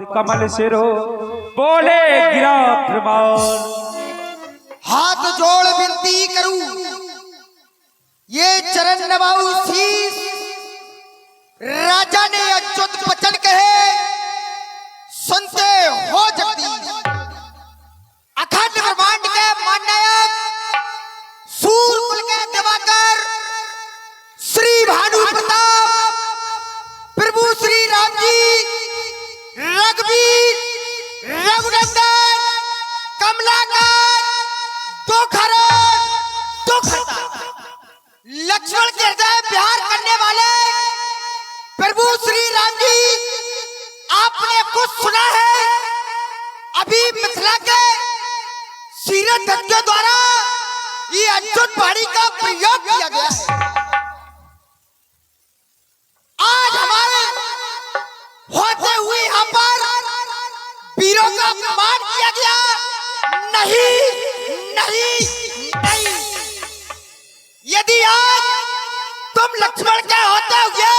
कमल सिरो बोले गिरा प्रमाण। हाथ जोड़ विनती करूं, ये चरण नवाऊं शीश। राजा ने अच्युत वचन कहे, सुनते हो जगदीश। अखंड ब्रह्मांड के महानायक, सूर्य कुल के दिवाकर, श्री भानु प्रताप प्रभु श्री राम जी, रघुवीर रघुनंदन कमलाकर लक्ष्मण के हृदय प्यार करने वाले प्रभु श्री राम जी, आपने कुछ सुना है? अभी मिथिला के सीरत धक्के द्वारा ये अच्युत पहाड़ी का प्रयोग किया गया है। आज हमारे होते हुए यहाँ पर वीरों का अपमान किया गया। नहीं नहीं नहीं, यदि आज तुम लक्ष्मण के होते हुए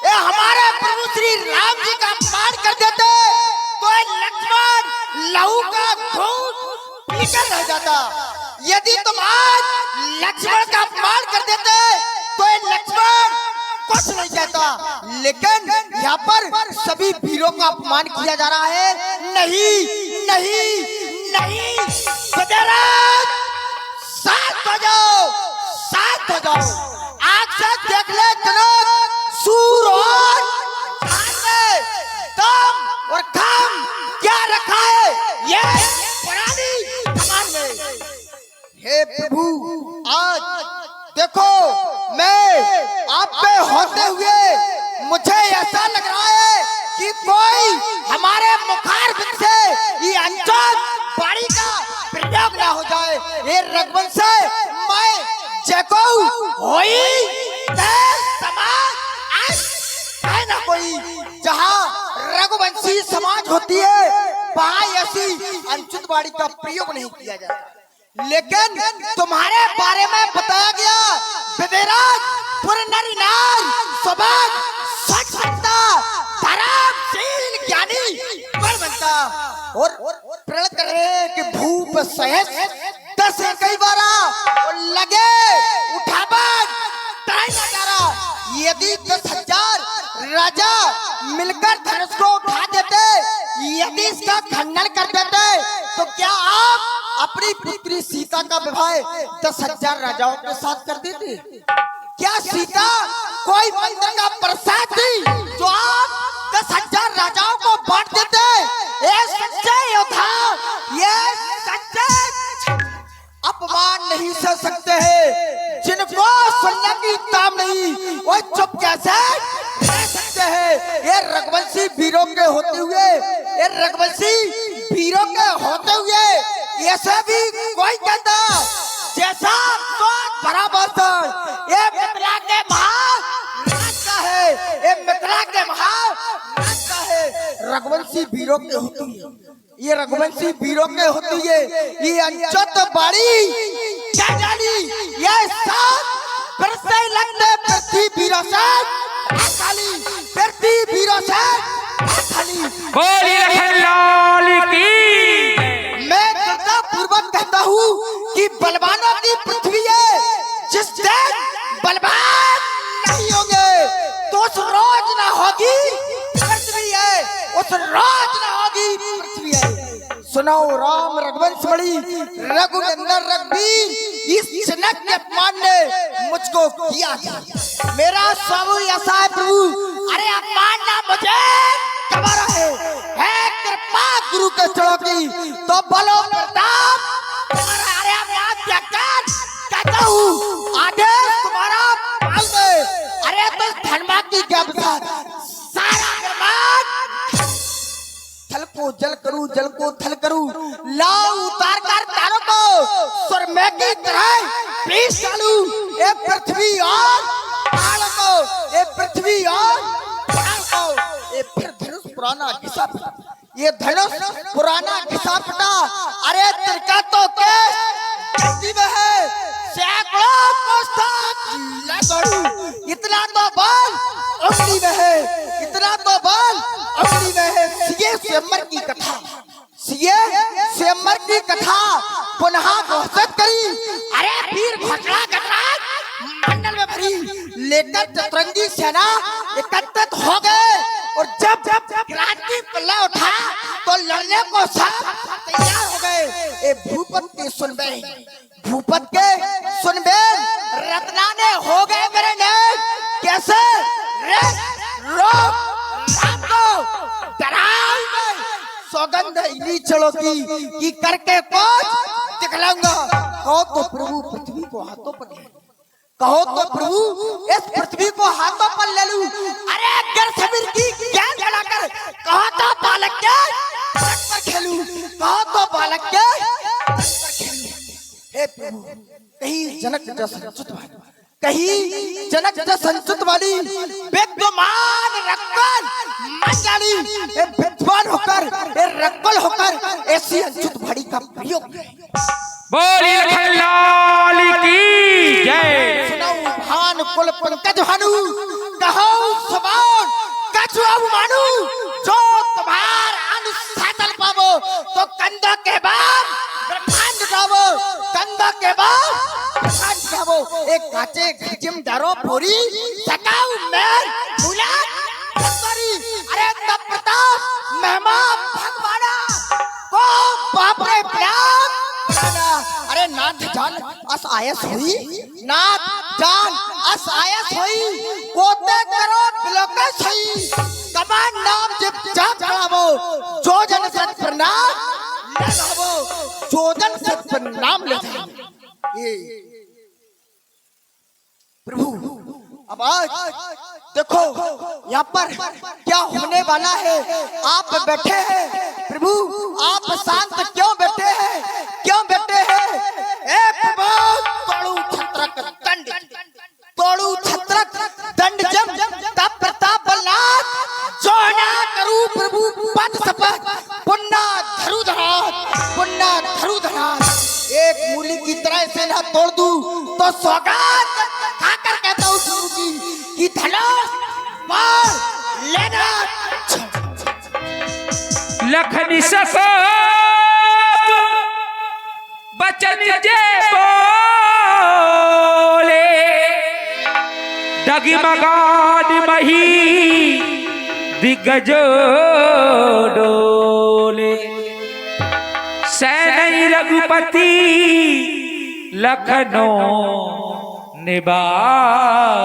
हमारे प्रभु श्री राम जी का अपमान कर देते तो लक्ष्मण लहू का घूंट पीकर रह जाता। यदि तुम आज लक्ष्मण का अपमान कर देते तो लक्ष्मण कुछ नहीं कहता। लेकिन यहाँ पर सभी वीरों का अपमान किया जा रहा है। नहीं नहीं नहीं, साथ हो जाओ, साथ हो जाओ। आग से देख ले जनक, सूर और दम और काम क्या रखा है ये पुरानी कमान में। हे प्रभु, आज देखो मैं आप पे होते हुए मुझे ऐसा लग रहा है कि कोई हमारे मुखार बिंद से ये अच्युत पहाड़ी का प्रयोग ना हो जाए। ये रघुवंश मैं जको होई समाज है ना कोई। जहाँ रघुवंशी समाज होती है वहाँ ऐसी अच्युत पहाड़ी का प्रयोग नहीं किया जाता। लेकिन तुम्हारे बारे में बताया गया, विदेराज पुरनर नार सौभाग सच बनता, धर्मशील ज्ञानी बल बनता। और प्रण कर रहे कि भूप सहस 10 कई बारा और लगे उठावन तय नजारा। यदि 10,000 राजा मिलकर धनुष को उठा देते, यदि इसका खंडन कर देते, तो क्या आप अपनी पुत्री सीता का विवाह 10,000 राजाओं के साथ कर देते? क्या सीता कोई मंदिर का प्रसाद थी जो आप 10,000 राजाओं को बांट देते? ये सच्चे योद्धा, ये सच्चे अपमान नहीं सह सकते हैं। जिनको सुनने की ताम नहीं, वो चुप कैसे रह सकते हैं? ये रघुवंशी वीरों के होते हुए, ये रघुवंशी वीरों के होते हुए ऐसे भी कोई कहता जैसा तो बराबर था। ये मिथिला के महाराजा है, ये मिथिला के महाराजा है। रघुवंशी वीरों के होते हुए, ये रघुवंशी वीरों के होते हुए ये अच्युत पहाड़ी क्या जानी, ये सब बरसे लगते पृथ्वी वीरों से खाली, पृथ्वी वीरों से खाली। बोलिए लाल की। पूर्वक कहता हूँ कि बलवानों की पृथ्वी है। जिस दिन बलवान नहीं होंगे तो उस रोज ना होगी पृथ्वी है, उस रोज ना होगी पृथ्वी है। सुनो राम रघुवंश मणि रघुनंदन रघुवीर, इस जनक के अपमान ने मुझको किया था। मेरा सब ऐसा है प्रभु, अरे अपमान ना मुझे कबारा है कृपा गुरु के चरणों की तो बलो प्रताप तुम्हारा। अरे कहता हूँ आदेश तुम्हारा पाल में। अरे तो धनवा की क्या बता, सारा निर्माण थल को जल करूं, जल को थल करूं, लाओ उतार कर तारों को सुरमे की तरह पीस डालूं। ये पृथ्वी और पहाड़ को, ये पृथ्वी और पहाड़ को। ये फिर धनुष पुराना घिसा पटा, ये धनुष पुराना घिसा पटा। अरे तिरका तो के धरती में है, सैकड़ों इतना तो बल उंगली में है, इतना तो बल उंगली में है। स्वयंवर की कथा, ये स्वयंवर की कथा पुनः घोषित करी। अरे वीर घोषणा गजराज मंडल में भरी लेकर चतुरंगी सेना एकत्रित हो गए और जब क्रांति पल्ला उठा तो लड़ने को सब तैयार हो गए। ए भूपत के सुनबे, भूपत के सुनबे, रत्ना ने हो गए मेरे ने कैसे रे रोक राम को डराई में सौगंध इन्हीं चलो की करके कुछ दिखलाऊंगा। कहो तो प्रभु पृथ्वी को हाथों पर ले, कहो तो प्रभु इस पृथ्वी को हाथों पर ले लूं। अरे अगर समीर की ज्ञान चढ़ाकर कहो तो बालक के सड़क पर खेलूं, कहो तो बालक के सड़क पर खेलूं। हे प्रभु कहीं जनक जैसा संचुत वाली, कहीं जनक जैसा संचुत वाली विद्वान रक्कल मंजाली विद्वान होकर रक्कल होकर ऐसी अंचुत भाड़ी का प्रयोग बोलिए खल्लाल की जय। सुनाऊं भान कुल पंकज भानु, कहो समान कछुआ मानू, जो तुम्हार अनुशासन पावो तो कंधा के बाद ब्रह्मांड गावो, कंधा के बाद ब्रह्मांड गावो। एक काचे घिजिम डारो फोरी सताऊ मैं भूला करी। अरे तब प्रताप महिमा भगवाना को बाप रे प्यार। अरे नाथ जान अस आयस हुई, नाथ जान अस आयस हुई, कोते करो बिलोके सही, कमान नाम जब जाप चढ़ावो, जो जन सत प्रणाम लगावो, जो जन सत प्रणाम लगावो। ये प्रभु अब आज देखो यहाँ पर क्या होने वाला है। आप बैठे हैं प्रभु, आप शांत क्यों बैठे हैं, क्यों बैठे हैं? ए प्रभु तोड़ू छत्रक दंड, तोड़ू छत्रक दंड जम तब प्रताप बलनाथ, जो ना करूं प्रभु पद शपथ, पुन्ना धरू धरात, पुन्ना धरू धरात। एक मूली की तरह से ना तोड़ दूं तो सौगात खाकर कहता हूँ प्रभु की धनुष मार लेना। लखनी सको बचन जे बोले, डगमगाद मही दिग्गज डोले, सैन रघुपति लखनऊ निबारे।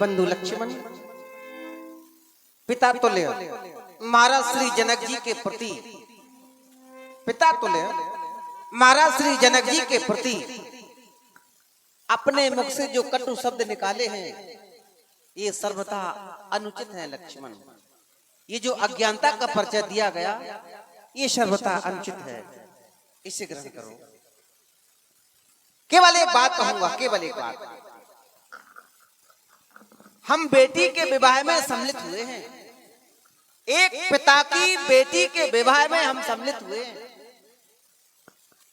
बंधु लक्ष्मण पिता तुल्य महाराज श्री जनक जी के प्रति, पिता तुल्य महाराज श्री जनक जी के प्रति अपने मुख से जो कटु शब्द निकाले हैं ये सर्वथा अनुचित है लक्ष्मण। ये जो अज्ञानता का परिचय दिया गया ये सर्वथा अनुचित है, इसे ग्रहण करो। केवल एक बात कहूंगा, केवल एक बात, हम बेटी के विवाह में सम्मिलित हुए हैं, एक पिता की बेटी के विवाह में हम सम्मिलित हुए हैं,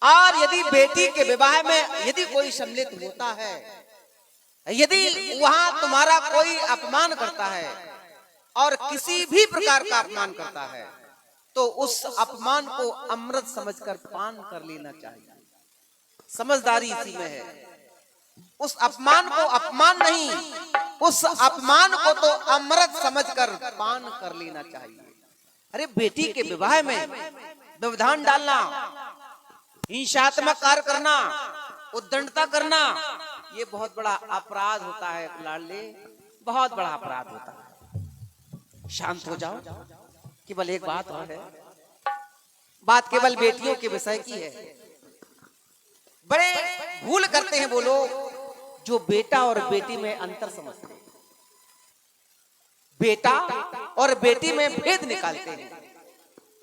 और यदि बेटी के विवाह में यदि कोई सम्मिलित होता है, यदि वहां तुम्हारा कोई अपमान करता है और किसी भी प्रकार का अपमान करता है तो उस अपमान को अमृत समझकर पान कर लेना चाहिए। समझदारी इसी में है। उस अपमान को अपमान नहीं, उस अपमान को तो अमृत समझकर पान कर लेना चाहिए। अरे बेटी के विवाह में व्यवधान डालना, हिंसात्मक कार्य करना, उद्दंडता करना, ये बहुत बड़ा अपराध होता है लाडले, बहुत बड़ा अपराध होता है। शांत हो जाओ। केवल एक बात और है, बात केवल बेटियों के विषय की है। बड़े भूल करते हैं वो लोग जो बेटा और बेटी में अंतर समझते हैं, बेटा और बेटी में भेद निकालते हैं।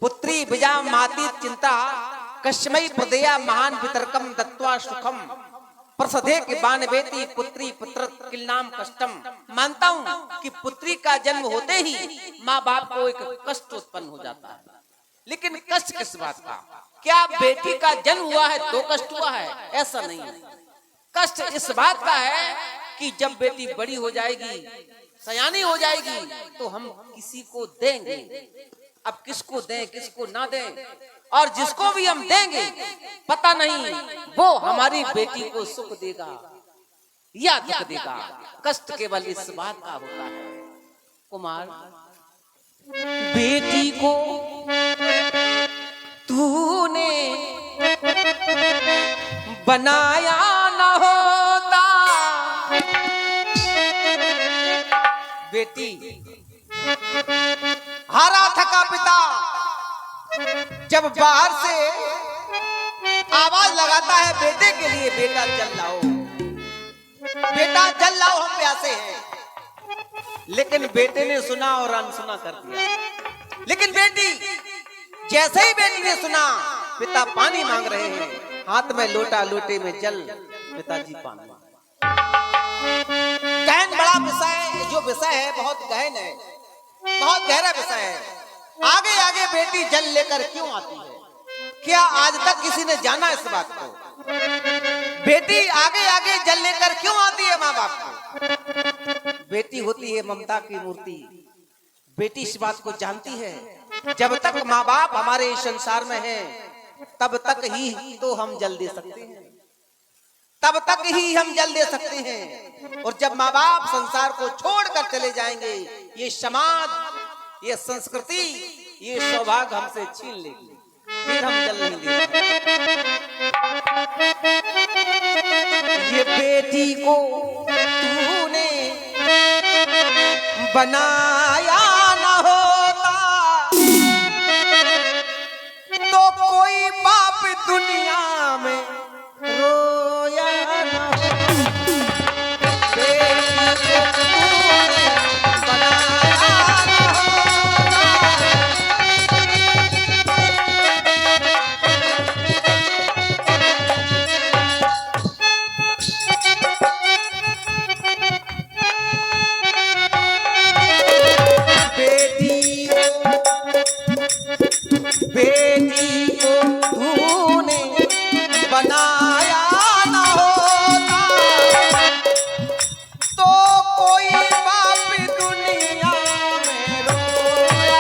पुत्री विजा माती चिंता कश्मई प्रदेया महान वितर्कम दत्वा सुखम प्रसदे के बान बेटी पुत्री पुत्र किलनाम कष्टम। मानता हूं कि पुत्री का जन्म होते ही माँ बाप को एक कष्ट उत्पन्न हो जाता है, लेकिन कष्ट किस बात का? क्या बेटी का जन्म हुआ है तो कष्ट हुआ है? ऐसा नहीं है। कष्ट इस बात का है कि जब बेटी बड़ी हो जाएगी, सयानी हो जाएगी तो हम किसी को देंगे। अब किसको दें किसको ना दें, और जिसको भी हम देंगे पता नहीं वो हमारी बेटी को सुख देगा या दुख देगा। कष्ट केवल इस बात का होता है कुमार, बेटी को तूने बनाया न होता। बेटी हारा थका पिता जब बाहर से आवाज लगाता है बेटे के लिए, बेटा जल लाओ, बेटा जल लाओ, हम प्यासे हैं। लेकिन बेटे ने सुना और अनसुना कर दिया। लेकिन बेटी, जैसे ही बेटी ने सुना पिता पानी मांग रहे हैं, हाथ में लोटा, लोटे में जल, पिताजी पानी। गहन बड़ा विषय है, जो विषय है बहुत गहन है, बहुत गहरा विषय है। आगे आगे बेटी जल लेकर क्यों आती है, क्या आज तक किसी ने जाना इस बात को? बेटी आगे आगे जल लेकर क्यों आती है माँ बाप को? बेटी होती है ममता की मूर्ति। बेटी इस बात को जानती है, जब तक माँ बाप हमारे इस संसार में हैं, तब तक ही तो हम जल दे सकते हैं, तब तक ही हम जल दे सकते हैं। और जब माँ बाप संसार को छोड़कर चले जाएंगे, ये समाज, ये संस्कृति, ये सौभाग्य हमसे छीन लेगी, फिर हम जल नहीं देंगे। ये बेटी को तूने बनाया न होता तो कोई बाप दुनिया में रोया न होता। बेटी को तूने बनाया न होता। बेटी को तूने बनाया न होता तो कोई बाप दुनिया में रोया,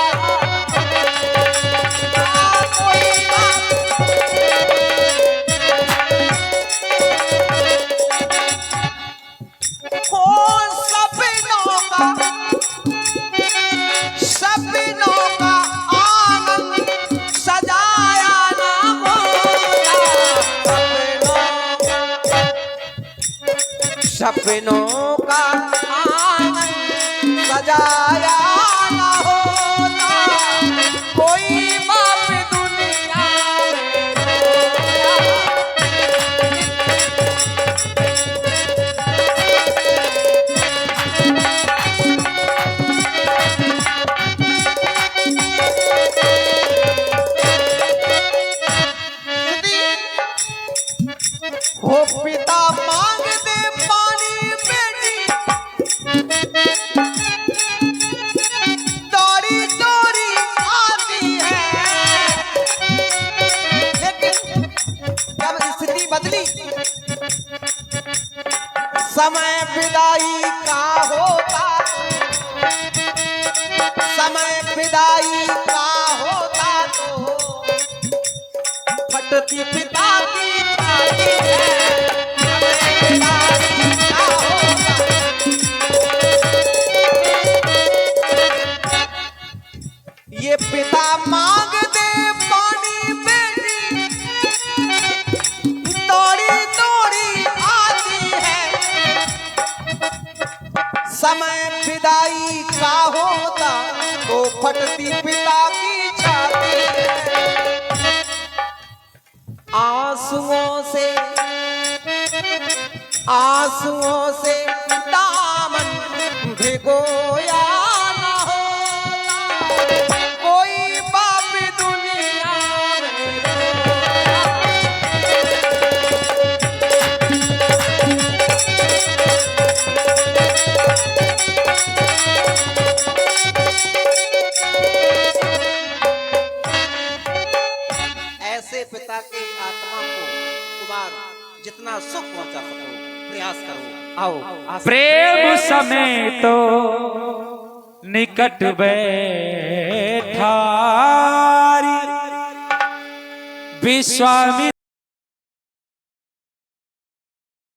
कोई बाप। सपनों का आंगन सजाया ना होता, सपनों का आंगन सजाया ना होता, कोई बाप दुनिया में रोया। हो पिता मांग दे पानी, बेटी दौड़ी दौड़ी आती है। लेकिन जब स्थिति बदली, समय विदाई का होता, समय विदाई का होता तो फटती पिता की छाती है। समय विदाई का होता, ये पिता मांग दे पानी, बेटी दौड़ी दौड़ी आती है। समय विदाई का होता तो फटती पिता की छाती है। आंसुओं से दामन भिगोया न होता, कोई बाप दुनिया में रोया। ऐसे पिता की आत्मा को कुमार जितना सुख पहुंचा सको प्रयास करो। आओ प्रेम समेत तो निकट बैठारी विश्वामित्र